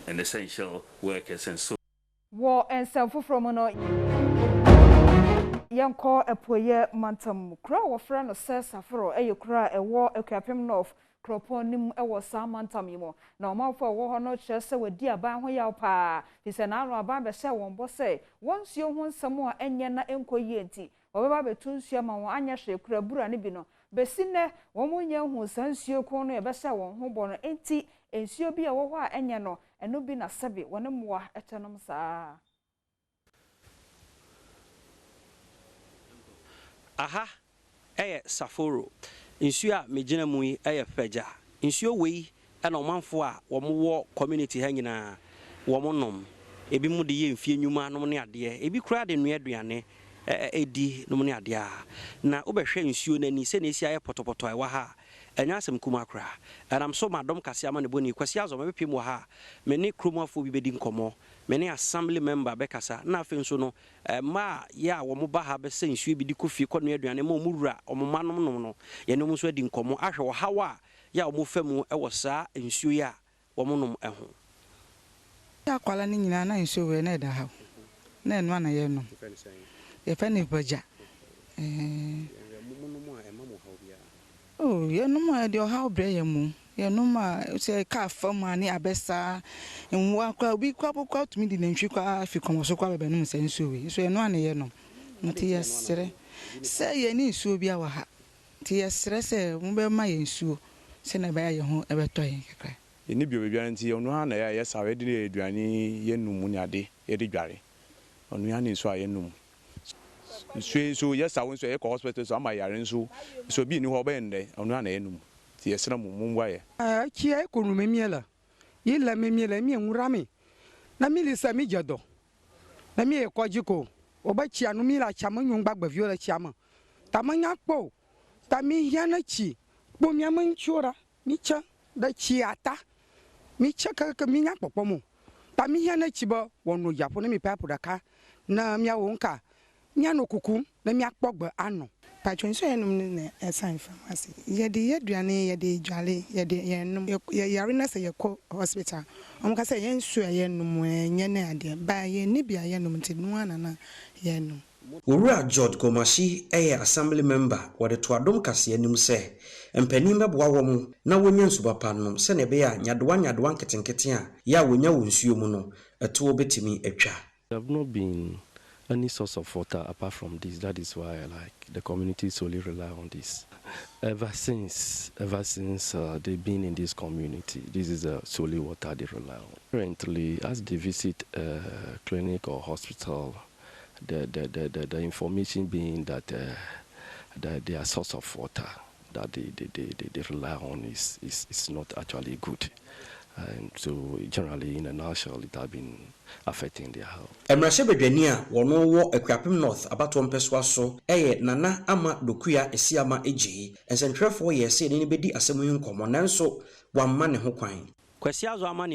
and essential workers and so. War and Saforo no yanko epoye mantam kra wo fra no Saforo kra ewo Akuapem North kropon nim ewo sa mantam yimo na omafo wo ho no kire se wadi aban ho yaw pa fise na aro aban be se won bo se wonsuo ho nsamo a enye na enkoyi enti obeba betu nsuo ma won anya hwe kra bura ne bi no besine won munye hu sansuo kon no e be se won ho bo no enti ensuo bi a wo ho a enye no eno bi na sebe won moa etenom saa. Aha, Saforo. Insuo a megina mu yi feja. Insuo wei na omanfo a wo community ha nyina wo monom. Ebi mu de ye mfie nwuma nom ne ade. Ebi kura de no aduane edi nom ne ade a. Na obehwe insuo nani se na esi aye potopoto ewa ha. Enya asem kuma kura. Anam so madom kase ama ne boni kwasi azo mepem wo ha. Me ne kromafo bi bedi nkomo. Me ne assembly member bekasa na afen so no ma ya wo mo ba ha be se nsuo bi di kofi ko no aduane ma mo wura o mo manom nom no ye no mo so adi nkomo ahwe wo hawa ya wo mo famu e wo saa nsuo ya wo mo nom eho ya kwala ni nyina na nsuo we na da ha na eno na ye no ye fa ni baja oh ye no ma de ha obre ye mu ye no ma se ka fam ani abesa nwa kwa obi kwa to me di nantwi kwa afi komoso kwa bebe no se nsuo we so ye no ane ye no nti yesere se ye ni nsuo bi awa ha nti yesere se mo be ma ye nsuo se na ba ye ho e beto ye kakra ni bio be bia nti ono ha na ya sawe de eduane ye numu ni ade ye de dware ono ya ni nsuo a ye numu so ye sawe nsuo ye ko hospital so ama yare nsuo so bi ni ho ba ende ono ha na ye numu ti yesere mo mwa ye ki e ko nume miela yila me miela mi enwurame na mi lisa mi jedo na mi e ko jiko oba chi anu mi la chama nyun gbagba viola chama tamanya kpo tami yana chi bo mi amanchura mi cha da chi ata mi cha ka mi nya popo mo tami yana chi bo wonu yapo na mi papu daka na mi awonka nya no kuku na mi akpogba ano patron so enum ne esan pharmacy ye de yeduane ye de dwale ye de yenum ye yare na se ye ko hospital ka se ye nsu ye enum enye na ade ba ye ni bia ye enum ntinu anana ye enum Owura George Gomashi assembly member wode to Adom kase anim se mpani meboa wo mu na wonya nsubapa nom se ne be ya nyadoa nketenkete a ya wonya wonsuo mu no eto obetimi atwa. There have not been any source of water apart from this. That is why the community solely rely on this. Ever since they've been in this community, this is solely water they rely on. Currently, as they visit a clinic or hospital, the information being that their source of water that they rely on is not actually good. And so generally in a nutshell it has been affecting their health. Emrashe bedwani a wono wo Akuapem North abato mpeswa so nana ama dokuya esiama eji ensentwefo ye se ne bedi asemu nkomo nanso wamma ne ho kwan. Kwasi azo ama